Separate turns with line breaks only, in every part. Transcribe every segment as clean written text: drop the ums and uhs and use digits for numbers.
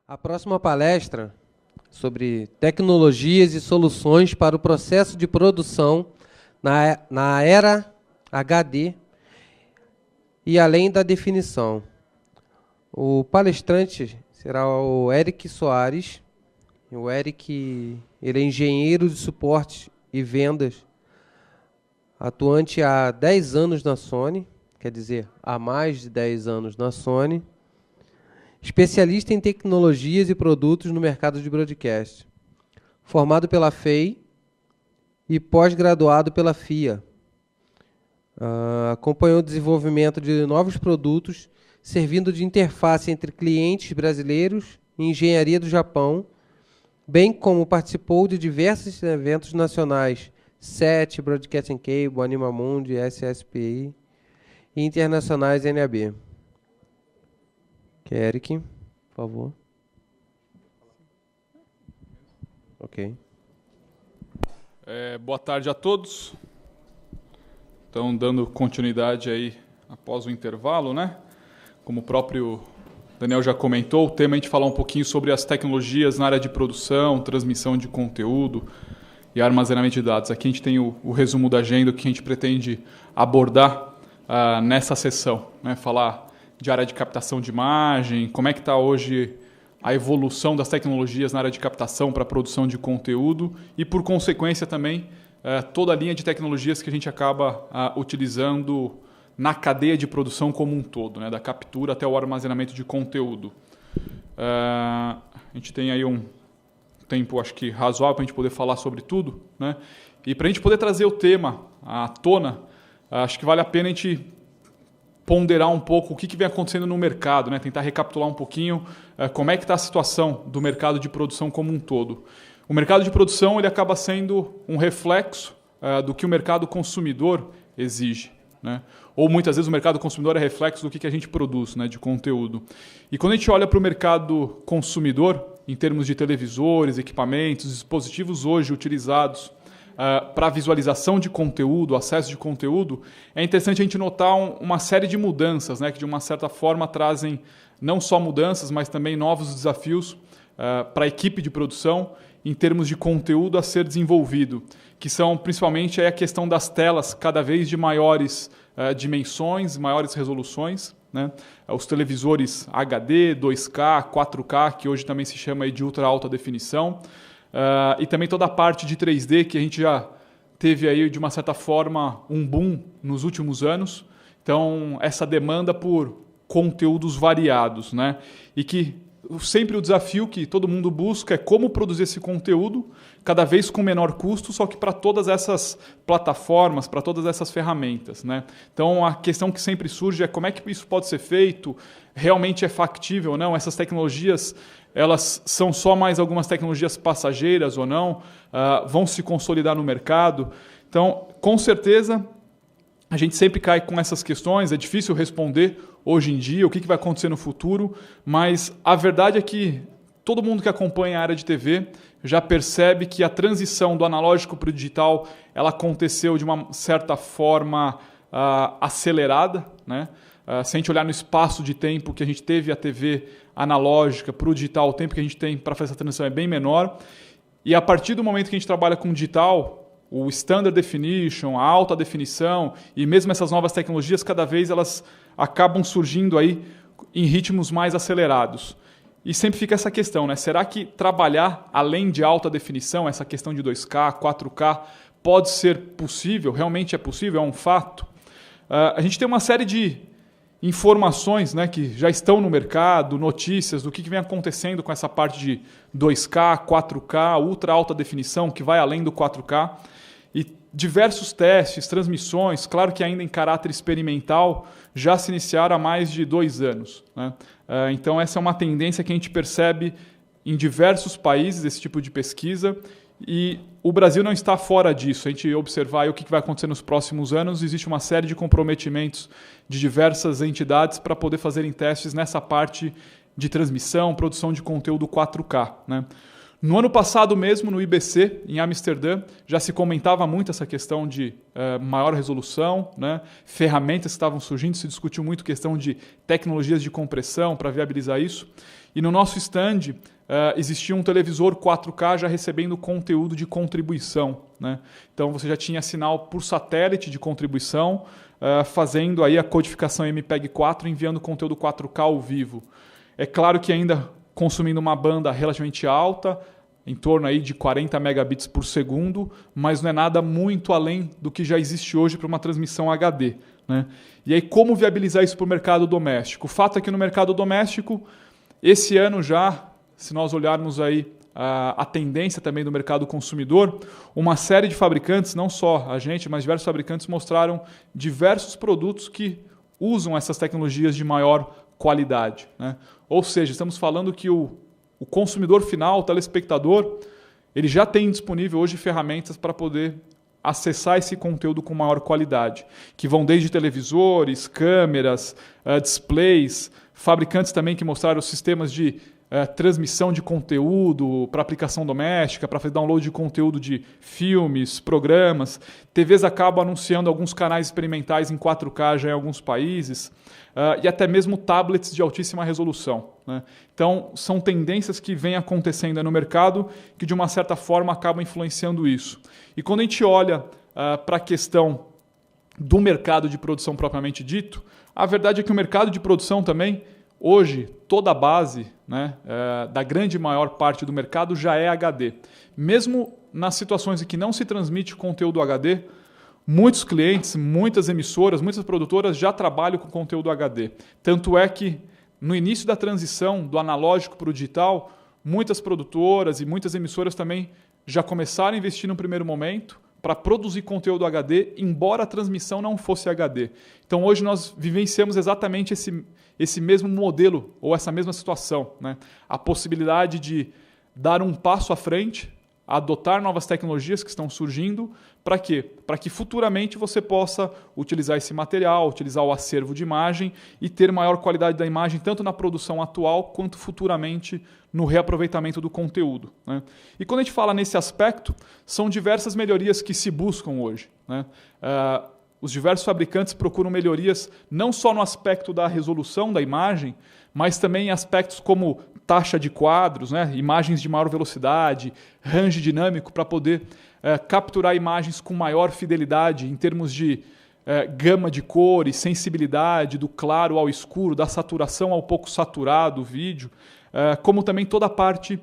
A próxima palestra sobre tecnologias e soluções para o processo de produção na era HD e além da definição. O palestrante será o Eric Soares. O Eric, ele é engenheiro de suporte e vendas, atuante há 10 anos na Sony, quer dizer, há mais de 10 anos na Sony, especialista em tecnologias e produtos no mercado de broadcast, formado pela FEI e pós-graduado pela FIA. Acompanhou o desenvolvimento de novos produtos, servindo de interface entre clientes brasileiros e engenharia do Japão, bem como participou de diversos eventos nacionais, SET, Broadcasting Cable, Animamundi, SSPI e internacionais NAB. Eric, por favor. Ok.
Boa tarde a todos. Então, dando continuidade aí após o intervalo, né? Como o próprio Daniel já comentou, o tema é a gente falar um pouquinho sobre as tecnologias na área de produção, transmissão de conteúdo e armazenamento de dados. Aqui a gente tem o resumo da agenda que a gente pretende abordar nessa sessão, né? Falar de área de captação de imagem, como é que está hoje a evolução das tecnologias na área de captação para a produção de conteúdo e, por consequência, também toda a linha de tecnologias que a gente acaba utilizando na cadeia de produção como um todo, né? Da captura até o armazenamento de conteúdo. A gente tem aí um tempo, acho que razoável, para a gente poder falar sobre tudo, né? E para a gente poder trazer o tema à tona, acho que vale a pena a gente ponderar um pouco o que vem acontecendo no mercado, né? Tentar recapitular um pouquinho como é que está a situação do mercado de produção como um todo. O mercado de produção ele acaba sendo um reflexo do que o mercado consumidor exige, né? Ou muitas vezes o mercado consumidor é reflexo do que a gente produz, né, de conteúdo. E quando a gente olha para o mercado consumidor, em termos de televisores, equipamentos, dispositivos hoje utilizados para visualização de conteúdo, acesso de conteúdo, é interessante a gente notar uma série de mudanças, né, que de uma certa forma trazem não só mudanças, mas também novos desafios para a equipe de produção em termos de conteúdo a ser desenvolvido, que são principalmente a questão das telas cada vez de maiores dimensões, maiores resoluções, né? Os televisores HD, 2K, 4K, que hoje também se chama aí de ultra alta definição, e também toda a parte de 3D que a gente já teve aí de uma certa forma um boom nos últimos anos. Então essa demanda por conteúdos variados, né? E que sempre o desafio que todo mundo busca é como produzir esse conteúdo cada vez com menor custo, só que para todas essas plataformas, para todas essas ferramentas, né? Então a questão que sempre surge é como é que isso pode ser feito, realmente é factível ou não? Essas tecnologias, elas são só mais algumas tecnologias passageiras ou não? Vão se consolidar no mercado? Então, com certeza, a gente sempre cai com essas questões, é difícil responder hoje em dia o que vai acontecer no futuro, mas a verdade é que todo mundo que acompanha a área de TV já percebe que a transição do analógico para o digital ela aconteceu de uma certa forma acelerada, né? Se a gente olhar no espaço de tempo que a gente teve a TV analógica para o digital, o tempo que a gente tem para fazer essa transição é bem menor. E a partir do momento que a gente trabalha com digital, o Standard Definition, a alta definição e mesmo essas novas tecnologias, cada vez elas acabam surgindo aí em ritmos mais acelerados. E sempre fica essa questão, né? Será que trabalhar além de alta definição, essa questão de 2K, 4K, pode ser possível? Realmente é possível? É um fato? A gente tem uma série de informações, né, que já estão no mercado, notícias do que vem acontecendo com essa parte de 2K, 4K, ultra alta definição, que vai além do 4K, e diversos testes, transmissões, claro que ainda em caráter experimental, já se iniciaram há mais de 2 anos, né? Então essa é uma tendência que a gente percebe em diversos países, esse tipo de pesquisa, e o Brasil não está fora disso. A gente observar o que vai acontecer nos próximos anos, existe uma série de comprometimentos de diversas entidades para poder fazerem testes nessa parte de transmissão, produção de conteúdo 4K, né? No ano passado mesmo, no IBC, em Amsterdã, já se comentava muito essa questão de maior resolução, né? Ferramentas que estavam surgindo, se discutiu muito a questão de tecnologias de compressão para viabilizar isso. E no nosso stand existia um televisor 4K já recebendo conteúdo de contribuição, né? Então você já tinha sinal por satélite de contribuição, fazendo aí a codificação MPEG-4, enviando conteúdo 4K ao vivo. É claro que ainda consumindo uma banda relativamente alta, em torno aí de 40 megabits por segundo, mas não é nada muito além do que já existe hoje para uma transmissão HD, né? E aí como viabilizar isso para o mercado doméstico? O fato é que no mercado doméstico, esse ano já, se nós olharmos aí a tendência também do mercado consumidor, uma série de fabricantes, não só a gente, mas diversos fabricantes mostraram diversos produtos que usam essas tecnologias de maior qualidade, né? Ou seja, estamos falando que o consumidor final, o telespectador, ele já tem disponível hoje ferramentas para poder acessar esse conteúdo com maior qualidade, que vão desde televisores, câmeras, displays, fabricantes também que mostraram sistemas de transmissão de conteúdo para aplicação doméstica, para fazer download de conteúdo de filmes, programas. TVs acabam anunciando alguns canais experimentais em 4K já em alguns países, e até mesmo tablets de altíssima resolução, né? Então, são tendências que vêm acontecendo no mercado que, de uma certa forma, acabam influenciando isso. E quando a gente olha para a questão do mercado de produção propriamente dito, a verdade é que o mercado de produção também, hoje, toda a base, né, da grande maior parte do mercado já é HD. Mesmo nas situações em que não se transmite conteúdo HD, muitos clientes, muitas emissoras, muitas produtoras já trabalham com conteúdo HD. Tanto é que, no início da transição do analógico para o digital, muitas produtoras e muitas emissoras também já começaram a investir no primeiro momento para produzir conteúdo HD, embora a transmissão não fosse HD. Então, hoje nós vivenciamos exatamente esse mesmo modelo, ou essa mesma situação, né? A possibilidade de dar um passo à frente, adotar novas tecnologias que estão surgindo, para quê? Para que futuramente você possa utilizar esse material, utilizar o acervo de imagem e ter maior qualidade da imagem, tanto na produção atual, quanto futuramente no reaproveitamento do conteúdo, né? E quando a gente fala nesse aspecto, são diversas melhorias que se buscam hoje, né? Os diversos fabricantes procuram melhorias não só no aspecto da resolução da imagem, mas também em aspectos como taxa de quadros, né? Imagens de maior velocidade, range dinâmico, para poder capturar imagens com maior fidelidade em termos de gama de cores, sensibilidade, do claro ao escuro, da saturação ao pouco saturado, o vídeo, como também toda a parte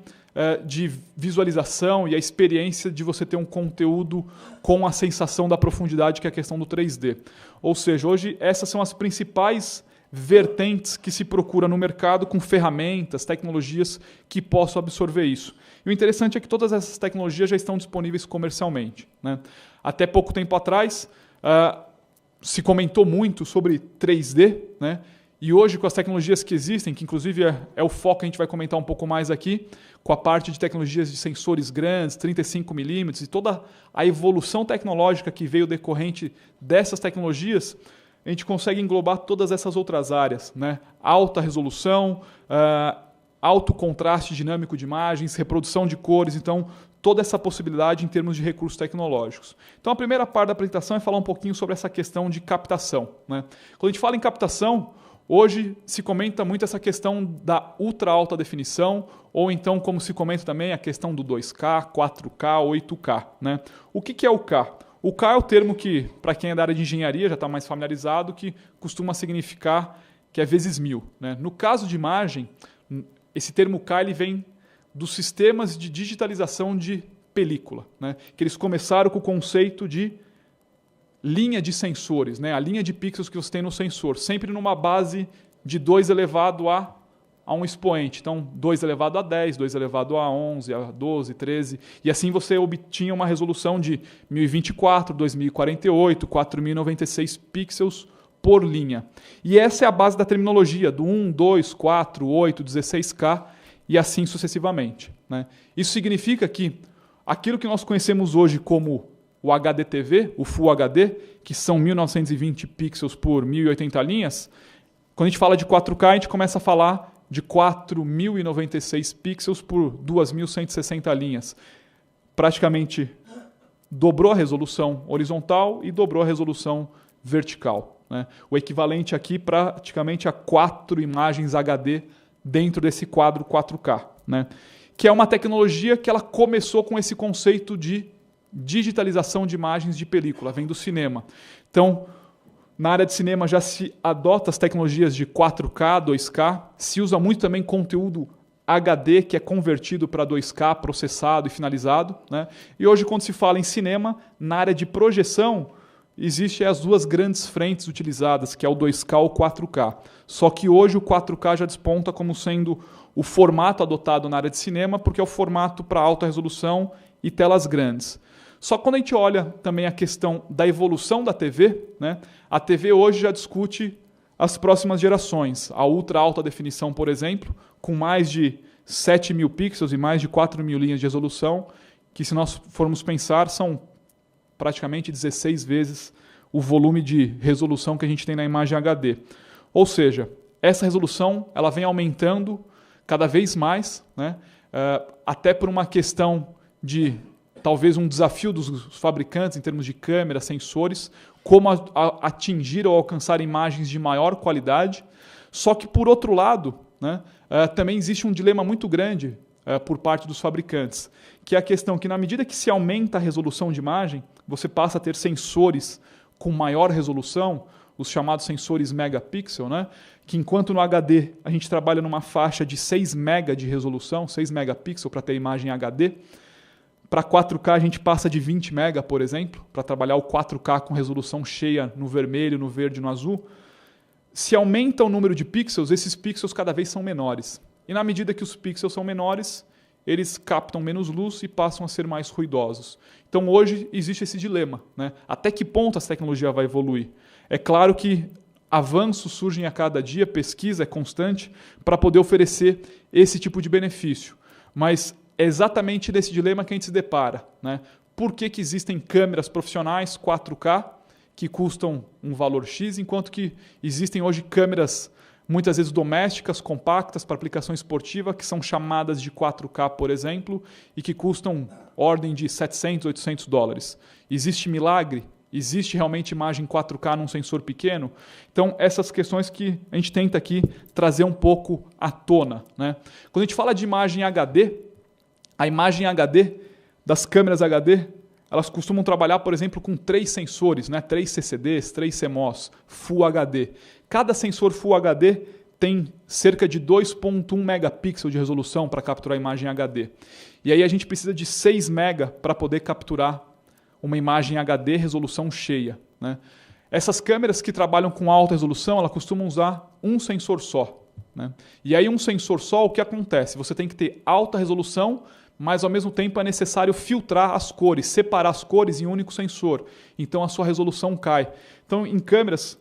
de visualização e a experiência de você ter um conteúdo com a sensação da profundidade, que é a questão do 3D. Ou seja, hoje essas são as principais vertentes que se procura no mercado com ferramentas, tecnologias que possam absorver isso. E o interessante é que todas essas tecnologias já estão disponíveis comercialmente, né? Até pouco tempo atrás, se comentou muito sobre 3D, né? E hoje, com as tecnologias que existem, que inclusive é o foco que a gente vai comentar um pouco mais aqui, com a parte de tecnologias de sensores grandes, 35 milímetros, e toda a evolução tecnológica que veio decorrente dessas tecnologias, a gente consegue englobar todas essas outras áreas, né? Alta resolução, alto contraste dinâmico de imagens, reprodução de cores, então toda essa possibilidade em termos de recursos tecnológicos. Então a primeira parte da apresentação é falar um pouquinho sobre essa questão de captação, né? Quando a gente fala em captação, hoje se comenta muito essa questão da ultra alta definição, ou então, como se comenta também, a questão do 2K, 4K, 8K, né? O que é o K? O K é o termo que, para quem é da área de engenharia, já está mais familiarizado, que costuma significar que é vezes 1000, né? No caso de imagem, esse termo K ele vem dos sistemas de digitalização de película, né? Que eles começaram com o conceito de linha de sensores, né? A linha de pixels que você tem no sensor, sempre numa base de 2 elevado a um expoente. Então, 2 elevado a 10, 2 elevado a 11, a 12, 13. E assim você obtinha uma resolução de 1024, 2048, 4096 pixels por linha. E essa é a base da terminologia, do 1, 2, 4, 8, 16K e assim sucessivamente, né? Isso significa que aquilo que nós conhecemos hoje como o HDTV, o Full HD, que são 1920 pixels por 1080 linhas, quando a gente fala de 4K, a gente começa a falar de 4096 pixels por 2160 linhas. Praticamente dobrou a resolução horizontal e dobrou a resolução vertical, né? O equivalente aqui praticamente a 4 imagens HD dentro desse quadro 4K, né? Que é uma tecnologia que ela começou com esse conceito de digitalização de imagens de película, vem do cinema. Então, na área de cinema já se adota as tecnologias de 4K, 2K, se usa muito também conteúdo HD, que é convertido para 2K, processado e finalizado, né? E hoje, quando se fala em cinema, na área de projeção, existem as duas grandes frentes utilizadas, que é o 2K ou o 4K. Só que hoje o 4K já desponta como sendo o formato adotado na área de cinema, porque é o formato para alta resolução e telas grandes. Só que quando a gente olha também a questão da evolução da TV, né, a TV hoje já discute as próximas gerações. A ultra alta definição, por exemplo, com mais de 7.000 pixels e mais de 4.000 linhas de resolução, que se nós formos pensar, são praticamente 16 vezes o volume de resolução que a gente tem na imagem HD. Ou seja, essa resolução ela vem aumentando cada vez mais, né? Até por uma questão de talvez um desafio dos fabricantes em termos de câmeras, sensores, como atingir ou alcançar imagens de maior qualidade. Só que, por outro lado, né, também existe um dilema muito grande por parte dos fabricantes, que é a questão que, na medida que se aumenta a resolução de imagem, você passa a ter sensores com maior resolução, os chamados sensores megapixel, né, que enquanto no HD a gente trabalha numa faixa de 6 mega de resolução, 6 megapixels para ter imagem HD, para 4K a gente passa de 20 mega, por exemplo, para trabalhar o 4K com resolução cheia no vermelho, no verde e no azul. Se aumenta o número de pixels, esses pixels cada vez são menores. E na medida que os pixels são menores, eles captam menos luz e passam a ser mais ruidosos. Então hoje existe esse dilema, né? Até que ponto essa tecnologia vai evoluir? É claro que avanços surgem a cada dia, pesquisa é constante para poder oferecer esse tipo de benefício. Mas é exatamente nesse dilema que a gente se depara, né? Por que existem câmeras profissionais 4K que custam um valor X, enquanto que existem hoje câmeras muitas vezes domésticas, compactas, para aplicação esportiva, que são chamadas de 4K, por exemplo, e que custam ordem de 700, 800 dólares. Existe milagre? Existe realmente imagem 4K num sensor pequeno? Então, essas questões que a gente tenta aqui trazer um pouco à tona, né? Quando a gente fala de imagem HD, a imagem HD das câmeras HD, elas costumam trabalhar, por exemplo, com 3 sensores, né? 3 CCDs, 3 CMOS, Full HD. Cada sensor Full HD tem cerca de 2.1 megapixels de resolução para capturar a imagem HD. E aí a gente precisa de 6 mega para poder capturar uma imagem HD resolução cheia, né? Essas câmeras que trabalham com alta resolução, elas costumam usar um sensor só, né? E aí um sensor só, o que acontece? Você tem que ter alta resolução, mas ao mesmo tempo é necessário filtrar as cores, separar as cores em um único sensor. Então a sua resolução cai. Então em câmeras,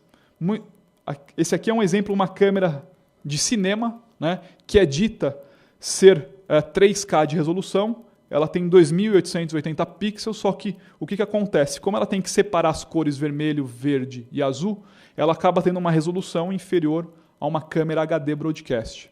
esse aqui é um exemplo, uma câmera de cinema, né, que é dita ser 3K de resolução. Ela tem 2.880 pixels, só que o que acontece? Como ela tem que separar as cores vermelho, verde e azul, ela acaba tendo uma resolução inferior a uma câmera HD Broadcast.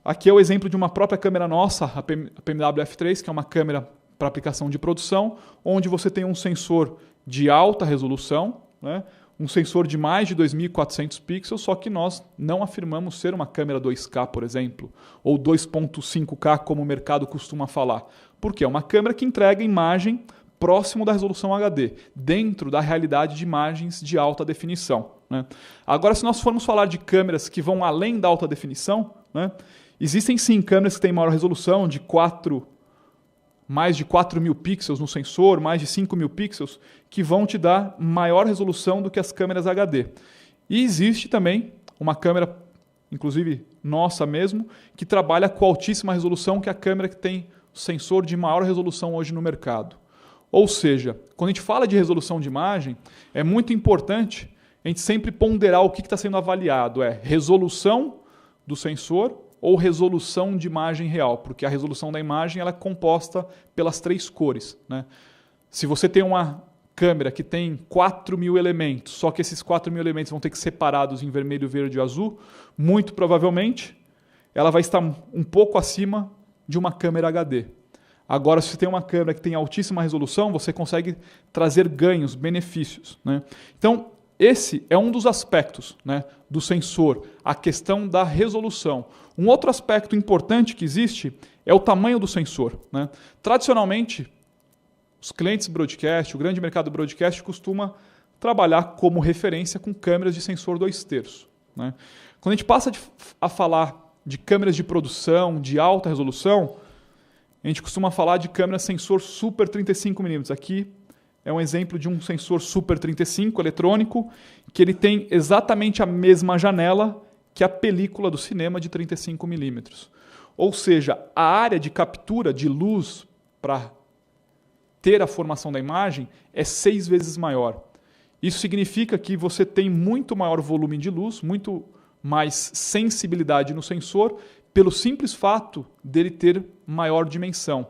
Aqui é o exemplo de uma própria câmera nossa, a PMW F3, que é uma câmera para aplicação de produção, onde você tem um sensor de alta resolução, né, um sensor de mais de 2.400 pixels, só que nós não afirmamos ser uma câmera 2K, por exemplo, ou 2.5K, como o mercado costuma falar. Porque é uma câmera que entrega imagem próximo da resolução HD, dentro da realidade de imagens de alta definição, né? Agora, se nós formos falar de câmeras que vão além da alta definição, né, existem sim câmeras que têm maior resolução, mais de 4.000 pixels no sensor, mais de 5.000 pixels, que vão te dar maior resolução do que as câmeras HD. E existe também uma câmera, inclusive nossa mesmo, que trabalha com altíssima resolução, que é a câmera que tem o sensor de maior resolução hoje no mercado. Ou seja, quando a gente fala de resolução de imagem, é muito importante a gente sempre ponderar o que está sendo avaliado. É resolução do sensor ou resolução de imagem real, porque a resolução da imagem ela é composta pelas 3 cores, né? Se você tem uma câmera que tem 4.000 elementos, só que esses 4.000 elementos vão ter que ser separados em vermelho, verde e azul, muito provavelmente ela vai estar um pouco acima de uma câmera HD. Agora, se você tem uma câmera que tem altíssima resolução, você consegue trazer ganhos, benefícios, né? Então, esse é um dos aspectos, né, do sensor, a questão da resolução. Um outro aspecto importante que existe é o tamanho do sensor, né? Tradicionalmente, os clientes broadcast, o grande mercado broadcast costuma trabalhar como referência com câmeras de sensor 2/3. Né? Quando a gente passa a falar de câmeras de produção, de alta resolução, a gente costuma falar de câmeras sensor Super 35mm. Aqui é um exemplo de um sensor Super 35 eletrônico, que ele tem exatamente a mesma janela que a película do cinema de 35mm. Ou seja, a área de captura de luz para ter a formação da imagem é 6 vezes maior. Isso significa que você tem muito maior volume de luz, muito mais sensibilidade no sensor, pelo simples fato dele ter maior dimensão.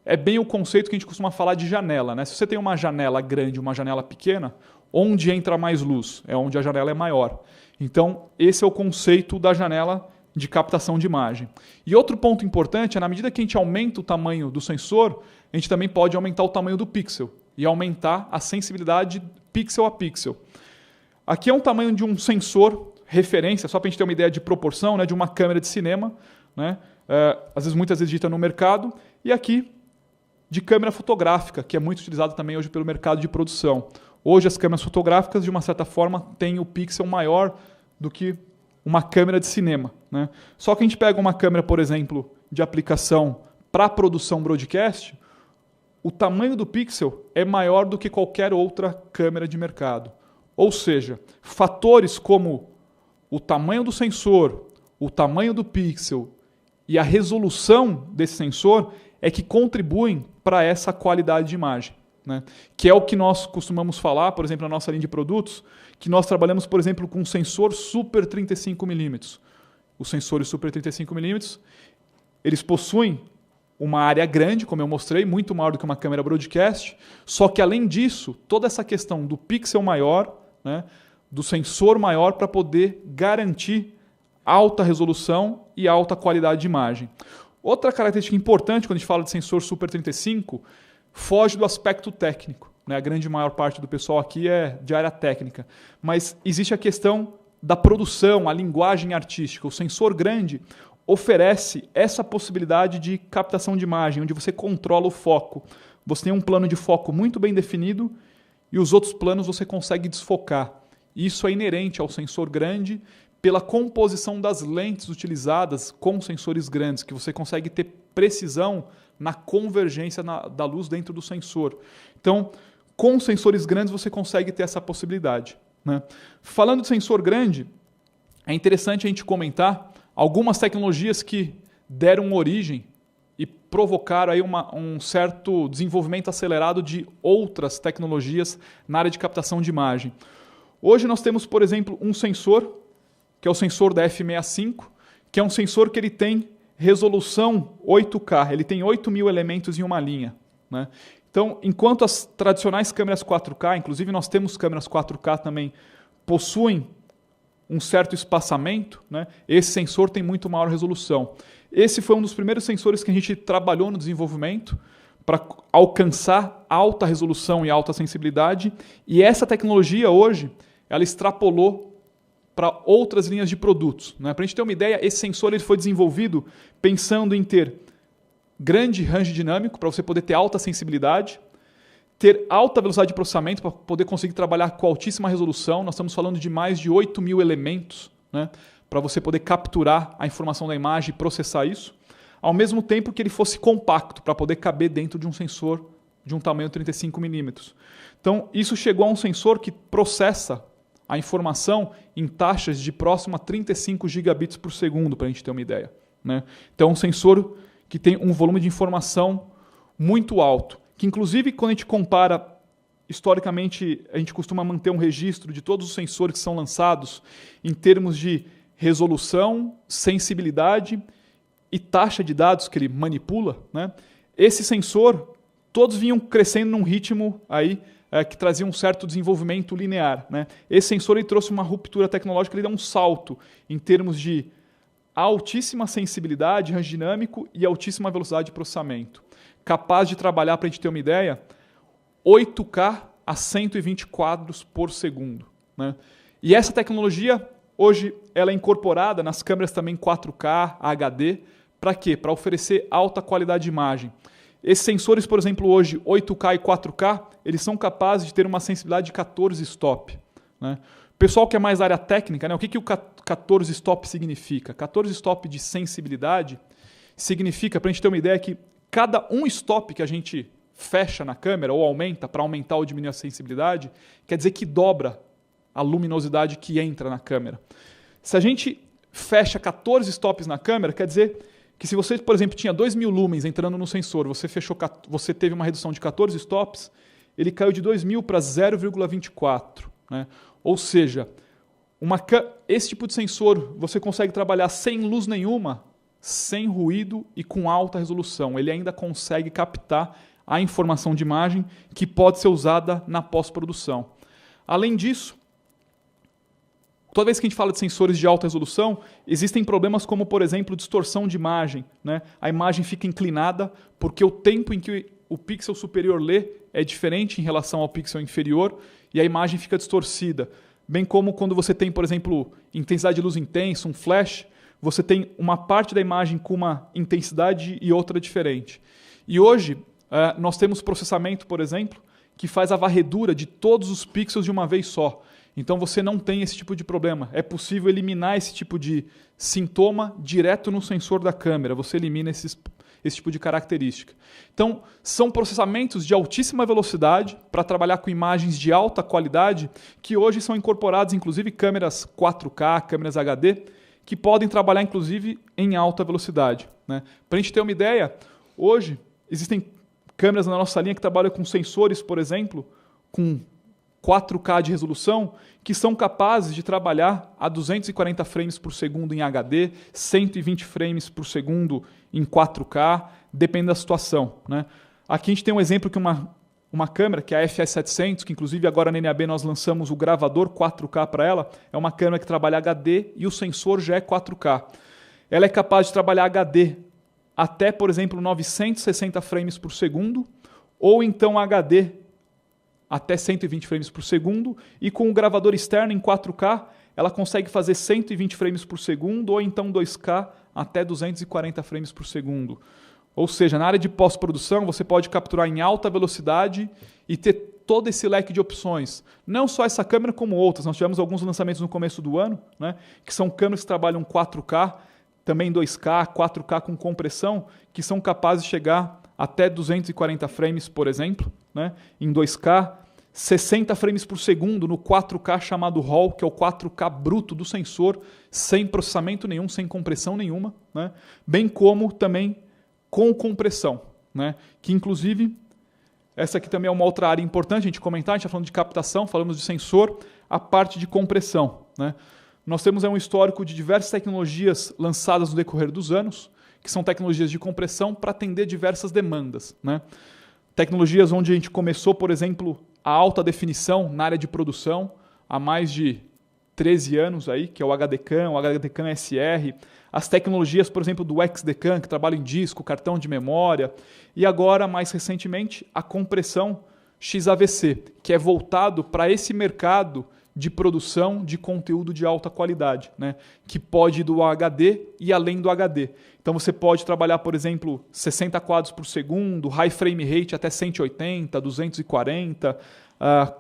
É bem o conceito que a gente costuma falar de janela, né? Se você tem uma janela grande e uma janela pequena, onde entra mais luz? É onde a janela é maior. Então, esse é o conceito da janela de captação de imagem. E outro ponto importante é, na medida que a gente aumenta o tamanho do sensor, a gente também pode aumentar o tamanho do pixel e aumentar a sensibilidade pixel a pixel. Aqui é um tamanho de um sensor referência, só para a gente ter uma ideia de proporção, né, de uma câmera de cinema, né, muitas vezes dita no mercado, e aqui de câmera fotográfica, que é muito utilizado também hoje pelo mercado de produção. Hoje as câmeras fotográficas, de uma certa forma, têm o pixel maior do que uma câmera de cinema. Né? Só que a gente pega uma câmera, por exemplo, de aplicação para produção broadcast, o tamanho do pixel é maior do que qualquer outra câmera de mercado. Ou seja, fatores como o tamanho do sensor, o tamanho do pixel e a resolução desse sensor é que contribuem para essa qualidade de imagem. Né? Que é o que nós costumamos falar, por exemplo, na nossa linha de produtos, que nós trabalhamos, por exemplo, com um sensor Super 35mm. Os sensores Super 35mm, eles possuem uma área grande, como eu mostrei, muito maior do que uma câmera broadcast, só que além disso, toda essa questão do pixel maior, né, do sensor maior para poder garantir alta resolução e alta qualidade de imagem. Outra característica importante quando a gente fala de sensor Super 35, foge do aspecto técnico. Né? A grande maior parte do pessoal aqui é de área técnica, mas existe a questão da produção, a linguagem artística. O sensor grande oferece essa possibilidade de captação de imagem, onde você controla o foco. Você tem um plano de foco muito bem definido e os outros planos você consegue desfocar. Isso é inerente ao sensor grande pela composição das lentes utilizadas com sensores grandes, que você consegue ter precisão na convergência da luz dentro do sensor. Então, com sensores grandes você consegue ter essa possibilidade. Né? Falando de sensor grande, é interessante a gente comentar algumas tecnologias que deram origem e provocaram aí um certo desenvolvimento acelerado de outras tecnologias na área de captação de imagem. Hoje nós temos, por exemplo, um sensor, que é o sensor da F65, que é um sensor que ele tem resolução 8K, ele tem 8.000 elementos em uma linha. Né? Então, enquanto as tradicionais câmeras 4K, inclusive nós temos câmeras 4K também, possuem um certo espaçamento, né? Esse sensor tem muito maior resolução. Esse foi um dos primeiros sensores que a gente trabalhou no desenvolvimento para alcançar alta resolução e alta sensibilidade, e essa tecnologia hoje ela extrapolou para outras linhas de produtos. Né? Para a gente ter uma ideia, esse sensor ele foi desenvolvido pensando em ter grande range dinâmico, para você poder ter alta sensibilidade, ter alta velocidade de processamento para poder conseguir trabalhar com altíssima resolução. Nós estamos falando de mais de 8.000 elementos, né, para você poder capturar a informação da imagem e processar isso, ao mesmo tempo que ele fosse compacto, para poder caber dentro de um sensor de um tamanho 35mm. Então, isso chegou a um sensor que processa a informação em taxas de próximo a 35 gigabits por segundo, para a gente ter uma ideia. Né? Então, é um sensor que tem um volume de informação muito alto, que inclusive quando a gente compara, historicamente a gente costuma manter um registro de todos os sensores que são lançados em termos de resolução, sensibilidade e taxa de dados que ele manipula. Né? Esse sensor, todos vinham crescendo num ritmo aí, que trazia um certo desenvolvimento linear. Né? Esse sensor ele trouxe uma ruptura tecnológica, ele dá um salto em termos de altíssima sensibilidade, range dinâmico e altíssima velocidade de processamento. Capaz de trabalhar, para a gente ter uma ideia, 8K a 120 quadros por segundo. né? E essa tecnologia, hoje, ela é incorporada nas câmeras também 4K, HD. Para quê? Para oferecer alta qualidade de imagem. Esses sensores, por exemplo, hoje, 8K e 4K, eles são capazes de ter uma sensibilidade de 14 stop, né? O pessoal que é mais da área técnica, né? O que o 14 stop significa? 14 stop de sensibilidade significa, para a gente ter uma ideia, que cada um stop que a gente fecha na câmera ou aumenta para aumentar ou diminuir a sensibilidade, quer dizer que dobra a luminosidade que entra na câmera. Se a gente fecha 14 stops na câmera, quer dizer que se você, por exemplo, tinha 2.000 lumens entrando no sensor, você teve uma redução de 14 stops, ele caiu de 2.000 para 0,24. Né? Ou seja, esse tipo de sensor você consegue trabalhar sem luz nenhuma, sem ruído e com alta resolução. Ele ainda consegue captar a informação de imagem que pode ser usada na pós-produção. Além disso, toda vez que a gente fala de sensores de alta resolução, existem problemas como, por exemplo, distorção de imagem, né? A imagem fica inclinada porque o tempo em que o pixel superior lê é diferente em relação ao pixel inferior e a imagem fica distorcida. Bem como quando você tem, por exemplo, intensidade de luz intensa, um flash, você tem uma parte da imagem com uma intensidade e outra diferente. E hoje, nós temos processamento, por exemplo, que faz a varredura de todos os pixels de uma vez só. Então você não tem esse tipo de problema. É possível eliminar esse tipo de sintoma direto no sensor da câmera. Você elimina esse tipo de característica. Então, são processamentos de altíssima velocidade para trabalhar com imagens de alta qualidade que hoje são incorporados, inclusive, câmeras 4K, câmeras HD, que podem trabalhar, inclusive, em alta velocidade. Né? Para a gente ter uma ideia, hoje existem câmeras na nossa linha que trabalham com sensores, por exemplo, com 4K de resolução, que são capazes de trabalhar a 240 frames por segundo em HD, 120 frames por segundo em 4K, depende da situação. Né? Aqui a gente tem um exemplo que uma câmera, que é a FS700, que inclusive agora na NAB nós lançamos o gravador 4K para ela, é uma câmera que trabalha HD e o sensor já é 4K. Ela é capaz de trabalhar HD até, por exemplo, 960 frames por segundo, ou então HD até 120 frames por segundo, e com o gravador externo em 4K, ela consegue fazer 120 frames por segundo, ou então 2K até 240 frames por segundo. Ou seja, na área de pós-produção, você pode capturar em alta velocidade e ter todo esse leque de opções. Não só essa câmera, como outras. Nós tivemos alguns lançamentos no começo do ano, né, que são câmeras que trabalham 4K, também 2K, 4K com compressão, que são capazes de chegar até 240 frames, por exemplo, né, em 2K, 60 frames por segundo no 4K chamado RAW, que é o 4K bruto do sensor, sem processamento nenhum, sem compressão nenhuma, né, bem como também com compressão, né, que inclusive, essa aqui também é uma outra área importante a gente comentar, a gente está falando de captação, falamos de sensor, a parte de compressão. Né. Nós temos um histórico de diversas tecnologias lançadas no decorrer dos anos, que são tecnologias de compressão para atender diversas demandas. Né. Tecnologias onde a gente começou, por exemplo, a alta definição na área de produção, há mais de 13 anos, aí, que é o HDCAM, o HDCAM SR, as tecnologias, por exemplo, do XDCAM, que trabalha em disco, cartão de memória, e agora, mais recentemente, a compressão XAVC, que é voltado para esse mercado de produção de conteúdo de alta qualidade, né? Que pode ir do HD e além do HD. Então você pode trabalhar, por exemplo, 60 quadros por segundo, high frame rate até 180, 240,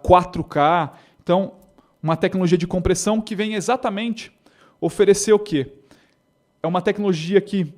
4K. Então, uma tecnologia de compressão que vem exatamente oferecer o quê? É uma tecnologia que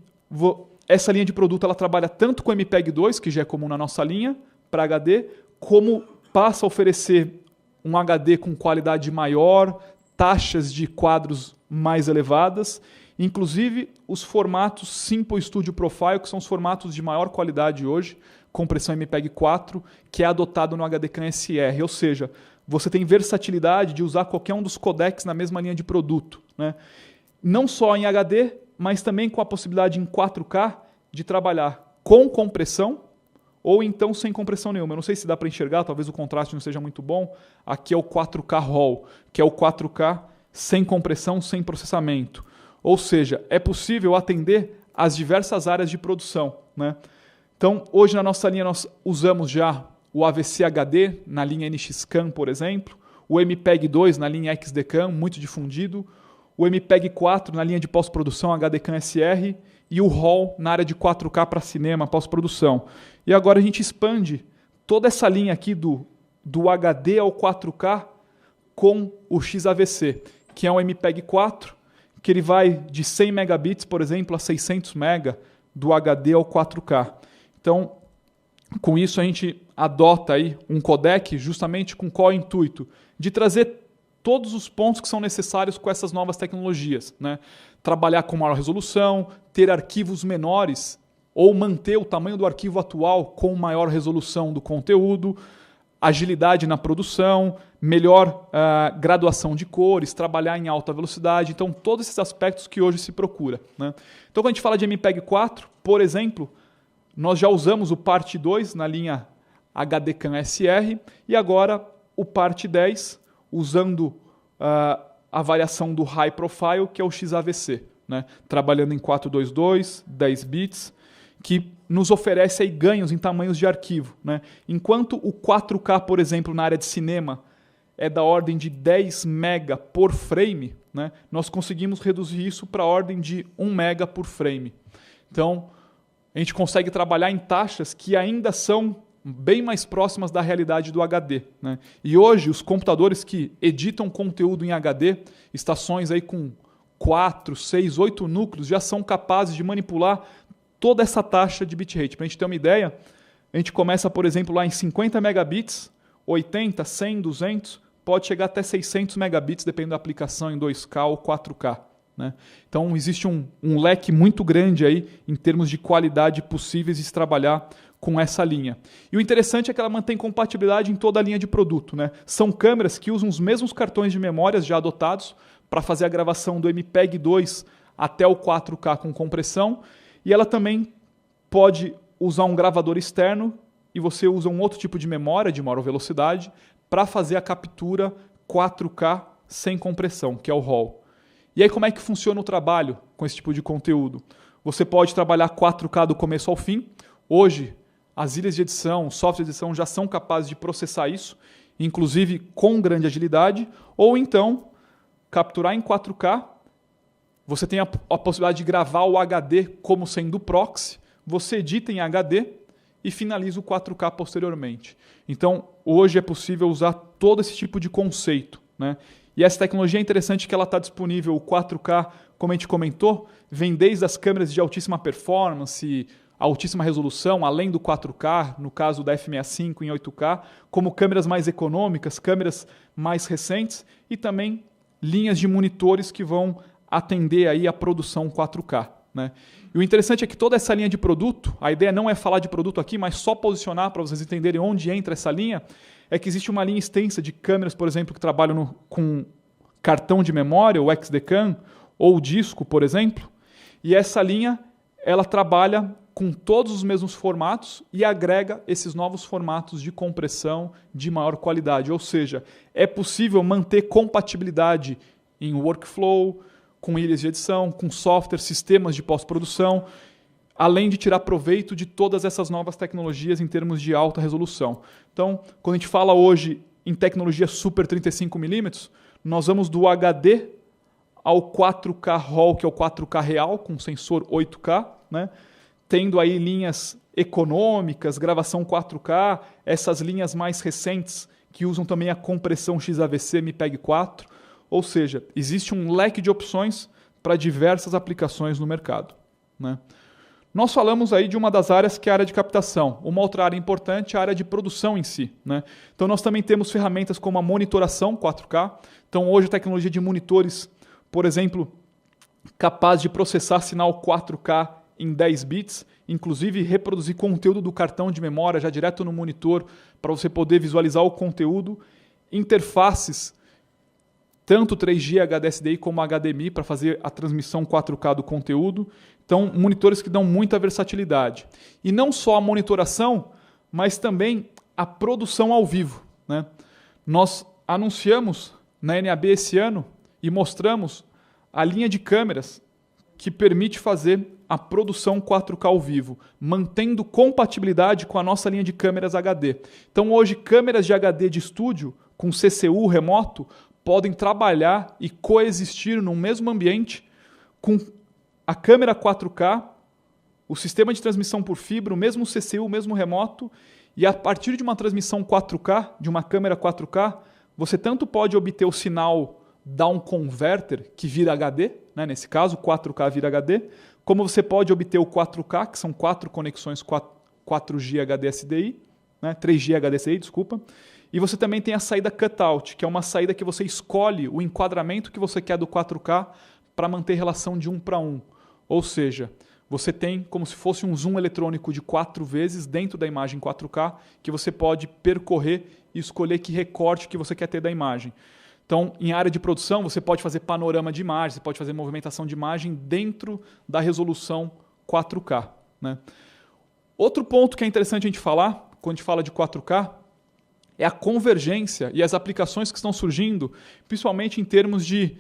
essa linha de produto ela trabalha tanto com MPEG 2, que já é comum na nossa linha, para HD, como passa a oferecer um HD com qualidade maior, taxas de quadros mais elevadas, inclusive os formatos Simple Studio Profile, que são os formatos de maior qualidade hoje, compressão MPEG 4, que é adotado no HDCAM SR, ou seja, você tem versatilidade de usar qualquer um dos codecs na mesma linha de produto. Né? Não só em HD, mas também com a possibilidade em 4K de trabalhar com compressão, ou então sem compressão nenhuma. Eu não sei se dá para enxergar, talvez o contraste não seja muito bom. Aqui é o 4K RAW, que é o 4K sem compressão, sem processamento. Ou seja, é possível atender as diversas áreas de produção. Né? Então, hoje na nossa linha nós usamos já o AVC HD, na linha NXCAM, por exemplo, o MPEG 2 na linha XDCAM, muito difundido, o MPEG 4 na linha de pós-produção HDCAM SR e o RAW na área de 4K para cinema, pós-produção. E agora a gente expande toda essa linha aqui do HD ao 4K com o XAVC, que é um MPEG 4, que ele vai de 100 megabits, por exemplo, a 600 mega do HD ao 4K. Então, com isso a gente adota aí um codec justamente com qual intuito? De trazer todos os pontos que são necessários com essas novas tecnologias, né? Trabalhar com maior resolução, ter arquivos menores ou manter o tamanho do arquivo atual com maior resolução do conteúdo, agilidade na produção, melhor graduação de cores, trabalhar em alta velocidade. Então, todos esses aspectos que hoje se procura, né? Então, quando a gente fala de MPEG 4, por exemplo, nós já usamos o Part 2 na linha HDCAM SR e agora o Part 10 usando a variação do High Profile, que é o XAVC, né? Trabalhando em 422, 10 bits, que nos oferece aí ganhos em tamanhos de arquivo, né? Enquanto o 4K, por exemplo, na área de cinema é da ordem de 10 mega por frame, né? Nós conseguimos reduzir isso para a ordem de 1 mega por frame. Então, a gente consegue trabalhar em taxas que ainda são bem mais próximas da realidade do HD, né? E hoje, os computadores que editam conteúdo em HD, estações aí com 4, 6, 8 núcleos, já são capazes de manipular toda essa taxa de bitrate. Para a gente ter uma ideia, a gente começa, por exemplo, lá em 50 megabits, 80, 100, 200, pode chegar até 600 megabits, dependendo da aplicação em 2K ou 4K. Né? Então, existe um leque muito grande aí em termos de qualidade possíveis de se trabalhar com essa linha. E o interessante é que ela mantém compatibilidade em toda a linha de produto, né? São câmeras que usam os mesmos cartões de memórias já adotados para fazer a gravação do MPEG 2 até o 4K com compressão, e ela também pode usar um gravador externo e você usa um outro tipo de memória de maior velocidade para fazer a captura 4K sem compressão, que é o RAW. E aí como é que funciona o trabalho com esse tipo de conteúdo? Você pode trabalhar 4K do começo ao fim. Hoje, as ilhas de edição, os softwares de edição já são capazes de processar isso, inclusive com grande agilidade, ou então capturar em 4K. Você tem a possibilidade de gravar o HD como sendo proxy, você edita em HD e finaliza o 4K posteriormente. Então, hoje é possível usar todo esse tipo de conceito, né? E essa tecnologia é interessante que ela está disponível, o 4K, como a gente comentou, vem desde as câmeras de altíssima performance, altíssima resolução, além do 4K, no caso da F65 em 8K, como câmeras mais econômicas, câmeras mais recentes e também linhas de monitores que vão atender aí a produção 4K, né? E o interessante é que toda essa linha de produto, a ideia não é falar de produto aqui, mas só posicionar para vocês entenderem onde entra essa linha, é que existe uma linha extensa de câmeras, por exemplo, que trabalham com cartão de memória, ou XDCAM, ou disco, por exemplo, e essa linha ela trabalha com todos os mesmos formatos e agrega esses novos formatos de compressão de maior qualidade, ou seja, é possível manter compatibilidade em workflow, com ilhas de edição, com software, sistemas de pós-produção, além de tirar proveito de todas essas novas tecnologias em termos de alta resolução. Então, quando a gente fala hoje em tecnologia Super 35mm, nós vamos do HD ao 4K RAW, que é o 4K real, com sensor 8K, né? Tendo aí linhas econômicas, gravação 4K, essas linhas mais recentes que usam também a compressão XAVC MPEG 4, ou seja, existe um leque de opções para diversas aplicações no mercado, né? Nós falamos aí de uma das áreas que é a área de captação. Uma outra área importante é a área de produção em si, né? Então nós também temos ferramentas como a monitoração 4K. Então hoje a tecnologia de monitores, por exemplo, capaz de processar sinal 4K em 10 bits, inclusive reproduzir conteúdo do cartão de memória já direto no monitor para você poder visualizar o conteúdo, interfaces tanto 3G HDSDI como HDMI para fazer a transmissão 4K do conteúdo. Então, monitores que dão muita versatilidade. E não só a monitoração, mas também a produção ao vivo, né? Nós anunciamos na NAB esse ano e mostramos a linha de câmeras que permite fazer a produção 4K ao vivo, mantendo compatibilidade com a nossa linha de câmeras HD. Então, hoje, câmeras de HD de estúdio com CCU remoto podem trabalhar e coexistir no mesmo ambiente com a câmera 4K, o sistema de transmissão por fibra, o mesmo CCU, o mesmo remoto, e a partir de uma transmissão 4K, de uma câmera 4K, você tanto pode obter o sinal down converter, que vira HD, né, nesse caso 4K vira HD, como você pode obter o 4K, que são 4 conexões 4G HDSDI, né, 3G HDSDI, desculpa, e você também tem a saída cutout, que é uma saída que você escolhe o enquadramento que você quer do 4K para manter relação de 1 para 1. Ou seja, você tem como se fosse um zoom eletrônico de 4 vezes dentro da imagem 4K, que você pode percorrer e escolher que recorte que você quer ter da imagem. Então, em área de produção, você pode fazer panorama de imagem, você pode fazer movimentação de imagem dentro da resolução 4K. Né? Outro ponto que é interessante a gente falar, quando a gente fala de 4K, é a convergência e as aplicações que estão surgindo, principalmente em termos de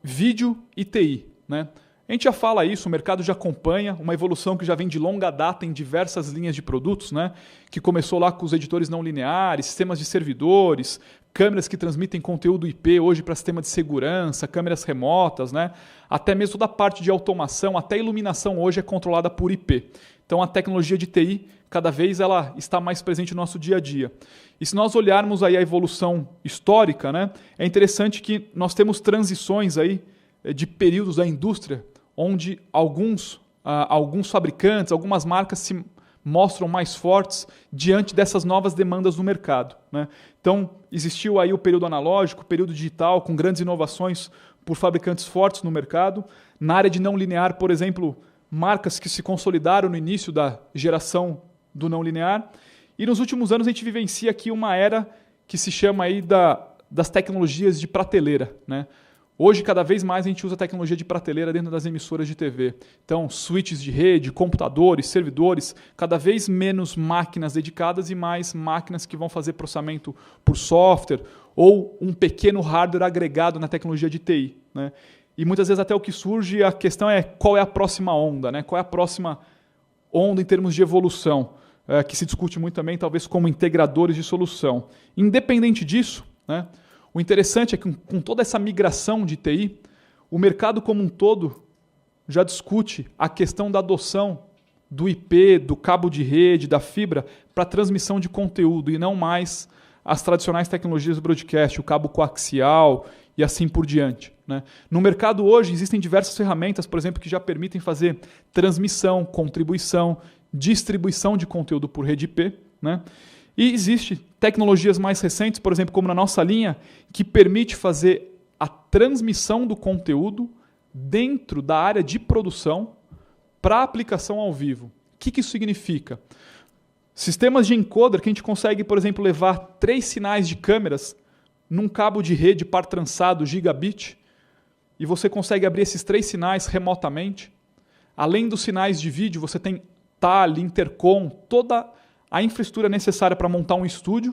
vídeo e TI. Né? A gente já fala isso, o mercado já acompanha, uma evolução que já vem de longa data em diversas linhas de produtos, né? Que começou lá com os editores não lineares, sistemas de servidores, câmeras que transmitem conteúdo IP hoje para sistema de segurança, câmeras remotas, né? Até mesmo toda a parte de automação, até a iluminação hoje é controlada por IP. Então a tecnologia de TI, cada vez ela está mais presente no nosso dia a dia. E se nós olharmos aí a evolução histórica, né? É interessante que nós temos transições aí de períodos da indústria, onde alguns fabricantes, algumas marcas se mostram mais fortes diante dessas novas demandas do mercado. Né? Então, existiu aí o período analógico, o período digital, com grandes inovações por fabricantes fortes no mercado. Na área de não linear, por exemplo, marcas que se consolidaram no início da geração do não linear. E nos últimos anos a gente vivencia aqui uma era que se chama aí das tecnologias de prateleira, né? Hoje, cada vez mais, a gente usa tecnologia de prateleira dentro das emissoras de TV. Então, switches de rede, computadores, servidores, cada vez menos máquinas dedicadas e mais máquinas que vão fazer processamento por software ou um pequeno hardware agregado na tecnologia de TI. Né? E muitas vezes até o que surge, a questão é qual é a próxima onda, né? Qual é a próxima onda em termos de evolução, que se discute muito também, talvez como integradores de solução. Independente disso, né? O interessante é que com toda essa migração de TI, o mercado como um todo já discute a questão da adoção do IP, do cabo de rede, da fibra, para transmissão de conteúdo e não mais as tradicionais tecnologias do broadcast, o cabo coaxial e assim por diante. Né? No mercado hoje existem diversas ferramentas, por exemplo, que já permitem fazer transmissão, contribuição, distribuição de conteúdo por rede IP, né? E existem tecnologias mais recentes, por exemplo, como na nossa linha, que permite fazer a transmissão do conteúdo dentro da área de produção para aplicação ao vivo. O que isso significa? Sistemas de encoder que a gente consegue, por exemplo, levar 3 sinais de câmeras num cabo de rede par trançado gigabit e você consegue abrir esses 3 sinais remotamente. Além dos sinais de vídeo, você tem TAL, intercom, toda a infraestrutura necessária para montar um estúdio,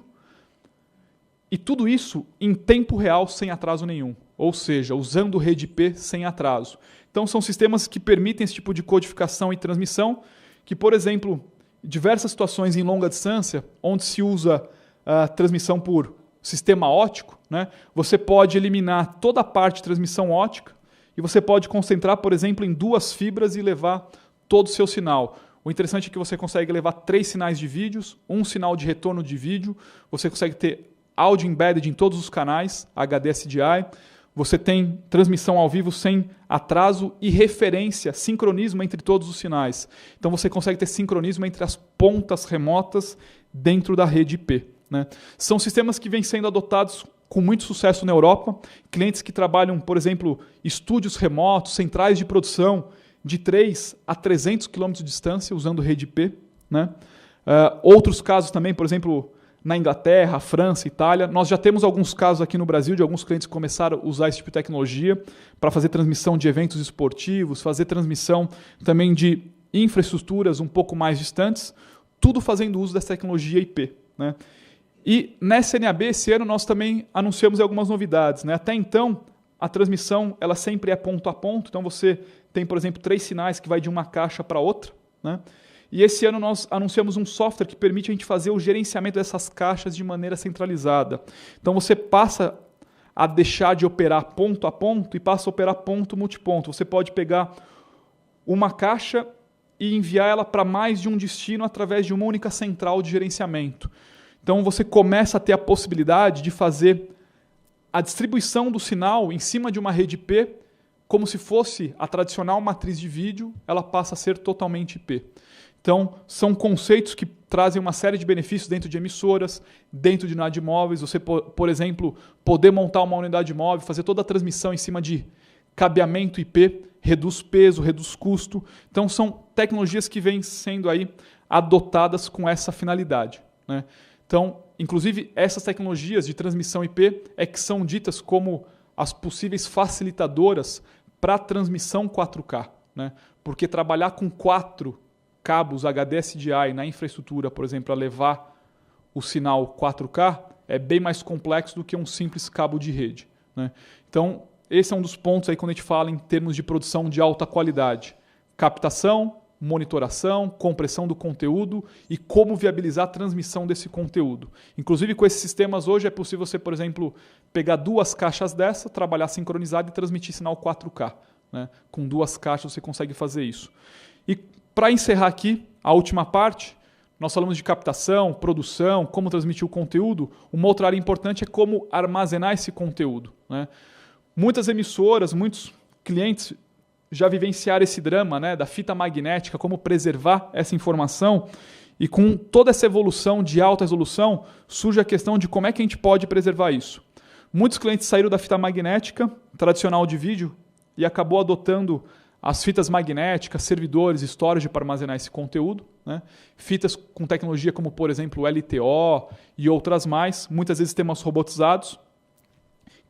e tudo isso em tempo real, sem atraso nenhum. Ou seja, usando rede IP sem atraso. Então, são sistemas que permitem esse tipo de codificação e transmissão, que, por exemplo, em diversas situações em longa distância, onde se usa a transmissão por sistema óptico, né, você pode eliminar toda a parte de transmissão óptica, e você pode concentrar, por exemplo, em 2 fibras e levar todo o seu sinal. O interessante é que você consegue levar 3 sinais de vídeos, 1 sinal de retorno de vídeo, você consegue ter áudio embedded em todos os canais, HDSDI, você tem transmissão ao vivo sem atraso e referência, sincronismo entre todos os sinais. Então você consegue ter sincronismo entre as pontas remotas dentro da rede IP. Né? São sistemas que vêm sendo adotados com muito sucesso na Europa, clientes que trabalham, por exemplo, estúdios remotos, centrais de produção, de 3 a 300 km de distância, usando rede IP. Né? Outros casos também, por exemplo, na Inglaterra, França, Itália. Nós já temos alguns casos aqui no Brasil de alguns clientes que começaram a usar esse tipo de tecnologia para fazer transmissão de eventos esportivos, fazer transmissão também de infraestruturas um pouco mais distantes, tudo fazendo uso dessa tecnologia IP. Né? E nessa NAB, esse ano, nós também anunciamos algumas novidades. Né? Até então, a transmissão ela sempre é ponto a ponto, então você tem, por exemplo, 3 sinais que vai de uma caixa para outra. Né? E esse ano nós anunciamos um software que permite a gente fazer o gerenciamento dessas caixas de maneira centralizada. Então você passa a deixar de operar ponto a ponto e passa a operar ponto multiponto. Você pode pegar uma caixa e enviar ela para mais de um destino através de uma única central de gerenciamento. Então você começa a ter a possibilidade de fazer a distribuição do sinal em cima de uma rede IP, como se fosse a tradicional matriz de vídeo, ela passa a ser totalmente IP. Então, são conceitos que trazem uma série de benefícios dentro de emissoras, dentro de unidades móveis. Você, por exemplo, poder montar uma unidade móvel, fazer toda a transmissão em cima de cabeamento IP, reduz peso, reduz custo. Então, são tecnologias que vêm sendo aí adotadas com essa finalidade, né? Então, inclusive, essas tecnologias de transmissão IP é que são ditas como as possíveis facilitadoras para a transmissão 4K, né? Porque trabalhar com 4 cabos HD-SDI na infraestrutura, por exemplo, para levar o sinal 4K, é bem mais complexo do que um simples cabo de rede, né? Então, esse é um dos pontos aí quando a gente fala em termos de produção de alta qualidade. Captação, monitoração, compressão do conteúdo e como viabilizar a transmissão desse conteúdo. Inclusive, com esses sistemas hoje é possível você, por exemplo, pegar 2 caixas dessa, trabalhar sincronizado e transmitir sinal 4K, né? Com 2 caixas você consegue fazer isso. E para encerrar aqui a última parte, nós falamos de captação, produção, como transmitir o conteúdo. Uma outra área importante é como armazenar esse conteúdo, né? Muitas emissoras, muitos clientes já vivenciaram esse drama, né, da fita magnética, como preservar essa informação. E com toda essa evolução de alta resolução, surge a questão de como é que a gente pode preservar isso. Muitos clientes saíram da fita magnética tradicional de vídeo e acabou adotando as fitas magnéticas, servidores, storage para armazenar esse conteúdo, né? Fitas com tecnologia como, por exemplo, o LTO e outras mais, muitas vezes sistemas robotizados,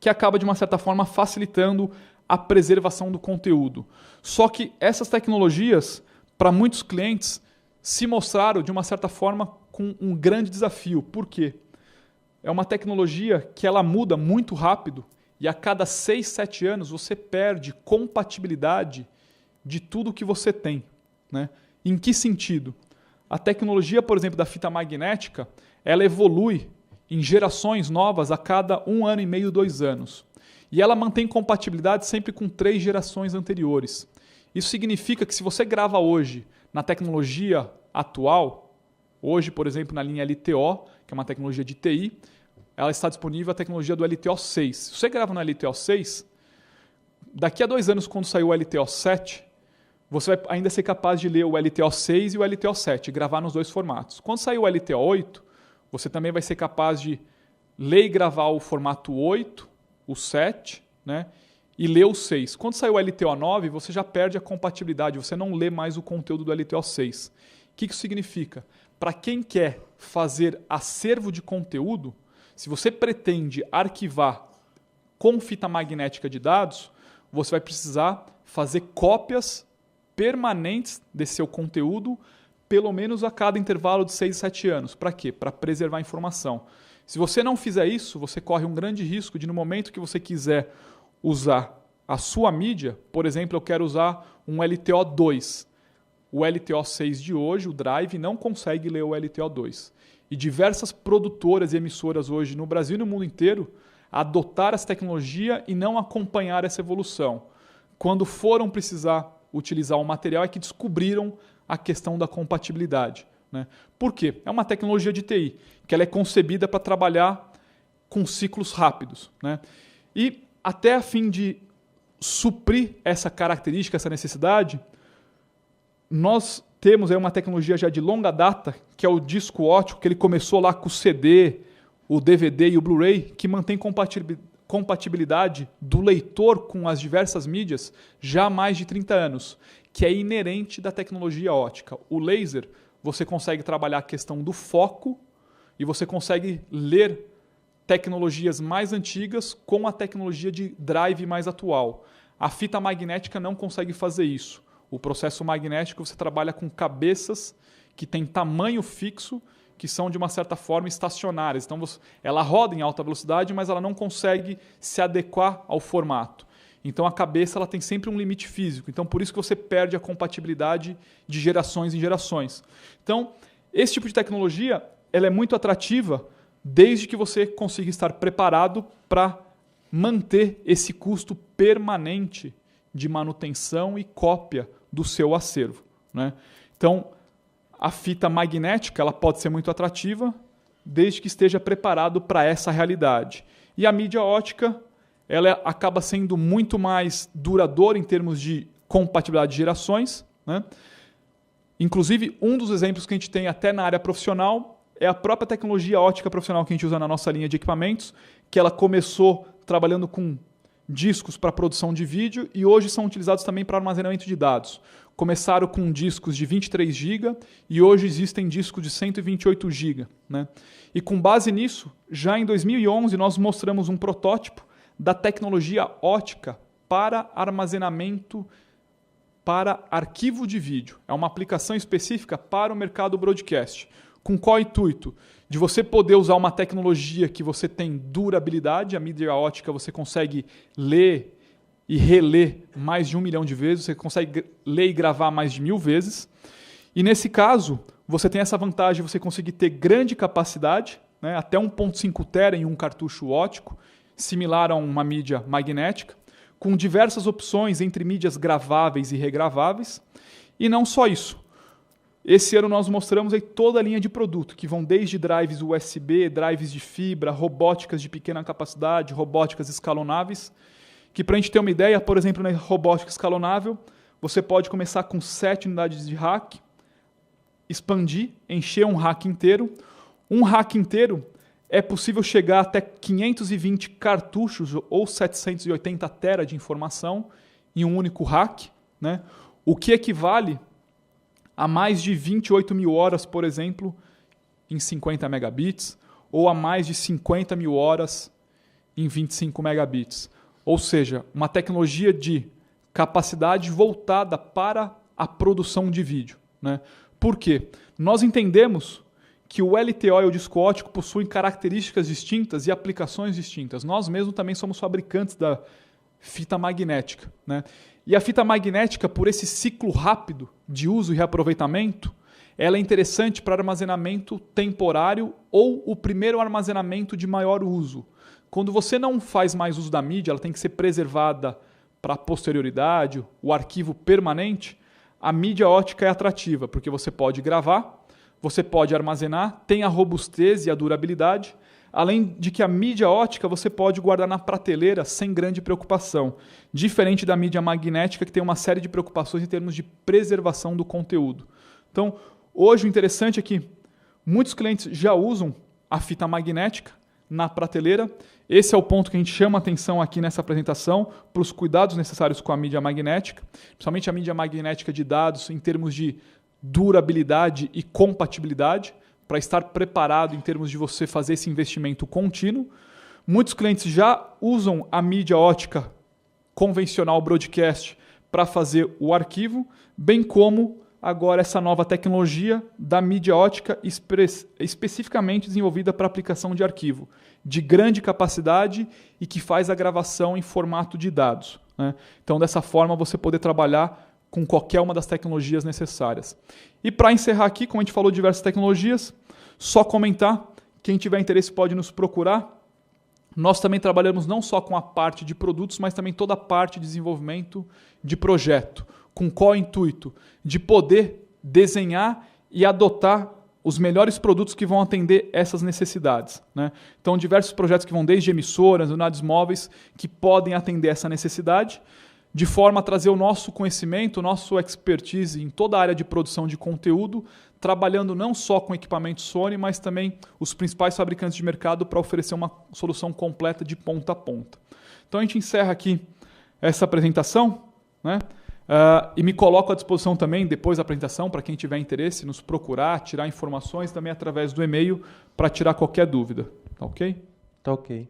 que acaba, de uma certa forma, facilitando a preservação do conteúdo. Só que essas tecnologias, para muitos clientes, se mostraram, de uma certa forma, com um grande desafio. Por quê? É uma tecnologia que ela muda muito rápido e a cada 6, 7 anos você perde compatibilidade de tudo que você tem, né? Em que sentido? A tecnologia, por exemplo, da fita magnética, ela evolui em gerações novas a cada 1 ano e meio, 2 anos. E ela mantém compatibilidade sempre com 3 gerações anteriores. Isso significa que se você grava hoje na tecnologia atual, hoje, por exemplo, na linha LTO, que é uma tecnologia de TI, ela está disponível a tecnologia do LTO 6. Se você grava no LTO 6, daqui a 2 anos, quando sair o LTO 7, você vai ainda ser capaz de ler o LTO 6 e o LTO 7, gravar nos 2 formatos. Quando sair o LTO 8, você também vai ser capaz de ler e gravar o formato 8, o 7, né? E ler o 6. Quando sair o LTO 9, você já perde a compatibilidade, você não lê mais o conteúdo do LTO 6. O que isso significa? Para quem quer fazer acervo de conteúdo, se você pretende arquivar com fita magnética de dados, você vai precisar fazer cópias permanentes desse seu conteúdo, pelo menos a cada intervalo de 6 a 7 anos. Para quê? Para preservar a informação. Se você não fizer isso, você corre um grande risco de, no momento que você quiser usar a sua mídia, por exemplo, eu quero usar um LTO 2. O LTO 6 de hoje, o Drive, não consegue ler o LTO 2. E diversas produtoras e emissoras hoje no Brasil e no mundo inteiro adotaram essa tecnologia e não acompanharam essa evolução. Quando foram precisar utilizar o material é que descobriram a questão da compatibilidade, né? Por quê? É uma tecnologia de TI, que ela é concebida para trabalhar com ciclos rápidos, né? E até a fim de suprir essa característica, essa necessidade, nós temos aí uma tecnologia já de longa data, que é o disco óptico, que ele começou lá com o CD, o DVD e o Blu-ray, que mantém compatibilidade do leitor com as diversas mídias já há mais de 30 anos, que é inerente da tecnologia ótica. O laser, você consegue trabalhar a questão do foco e você consegue ler tecnologias mais antigas com a tecnologia de drive mais atual. A fita magnética não consegue fazer isso. O processo magnético você trabalha com cabeças que têm tamanho fixo, que são de uma certa forma estacionárias. Então ela roda em alta velocidade, mas ela não consegue se adequar ao formato. Então a cabeça ela tem sempre um limite físico. Então por isso que você perde a compatibilidade de gerações em gerações. Então esse tipo de tecnologia ela é muito atrativa desde que você consiga estar preparado para manter esse custo permanente de manutenção e cópia do seu acervo, né? Então a fita magnética ela pode ser muito atrativa desde que esteja preparado para essa realidade. E a mídia ótica ela acaba sendo muito mais duradoura em termos de compatibilidade de gerações, né? Inclusive, um dos exemplos que a gente tem até na área profissional é a própria tecnologia ótica profissional que a gente usa na nossa linha de equipamentos, que ela começou trabalhando com discos para produção de vídeo e hoje são utilizados também para armazenamento de dados. Começaram com discos de 23 GB e hoje existem discos de 128 GB, né? E com base nisso, já em 2011 nós mostramos um protótipo da tecnologia ótica para armazenamento para arquivo de vídeo. É uma aplicação específica para o mercado broadcast. Com qual intuito? De você poder usar uma tecnologia que você tem durabilidade, a mídia ótica você consegue ler e reler mais de 1 milhão de vezes, você consegue ler e gravar mais de 1000 vezes. E nesse caso, você tem essa vantagem de você conseguir ter grande capacidade, né, até 1.5 tera em um cartucho óptico, similar a uma mídia magnética, com diversas opções entre mídias graváveis e regraváveis. E não só isso. Esse ano nós mostramos aí toda a linha de produto, que vão desde drives USB, drives de fibra, robóticas de pequena capacidade, robóticas escalonáveis, que para a gente ter uma ideia, por exemplo, na robótica escalonável, você pode começar com 7 unidades de rack, expandir, encher um rack inteiro. Um rack inteiro é possível chegar até 520 cartuchos ou 780 tera de informação em um único rack, né? O que equivale a mais de 28 mil horas, por exemplo, em 50 megabits, ou a mais de 50 mil horas em 25 megabits. Ou seja, uma tecnologia de capacidade voltada para a produção de vídeo, né? Por quê? Nós entendemos que o LTO e o disco óptico possuem características distintas e aplicações distintas. Nós mesmos também somos fabricantes da fita magnética, né? E a fita magnética, por esse ciclo rápido de uso e reaproveitamento, ela é interessante para armazenamento temporário ou o primeiro armazenamento de maior uso. Quando você não faz mais uso da mídia, ela tem que ser preservada para a posterioridade, o arquivo permanente, a mídia ótica é atrativa, porque você pode gravar, você pode armazenar, tem a robustez e a durabilidade, além de que a mídia ótica você pode guardar na prateleira sem grande preocupação, diferente da mídia magnética que tem uma série de preocupações em termos de preservação do conteúdo. Então, hoje o interessante é que muitos clientes já usam a fita magnética na prateleira. Esse é o ponto que a gente chama atenção aqui nessa apresentação para os cuidados necessários com a mídia magnética, principalmente a mídia magnética de dados em termos de durabilidade e compatibilidade, para estar preparado em termos de você fazer esse investimento contínuo. Muitos clientes já usam a mídia ótica convencional broadcast para fazer o arquivo, bem como agora essa nova tecnologia da mídia ótica especificamente desenvolvida para aplicação de arquivo, de grande capacidade e que faz a gravação em formato de dados, né? Então, dessa forma, você poder trabalhar com qualquer uma das tecnologias necessárias. E para encerrar aqui, como a gente falou de diversas tecnologias, só comentar, quem tiver interesse pode nos procurar. Nós também trabalhamos não só com a parte de produtos, mas também toda a parte de desenvolvimento de projeto. Com qual intuito? De poder desenhar e adotar os melhores produtos que vão atender essas necessidades, né? Então, diversos projetos que vão desde emissoras, unidades móveis, que podem atender essa necessidade, de forma a trazer o nosso conhecimento, o nosso expertise em toda a área de produção de conteúdo, trabalhando não só com equipamentos Sony, mas também os principais fabricantes de mercado para oferecer uma solução completa de ponta a ponta. Então a gente encerra aqui essa apresentação, né? E me coloco à disposição também, depois da apresentação, para quem tiver interesse, nos procurar, tirar informações também através do e-mail para tirar qualquer dúvida. Tá ok?
Tá ok.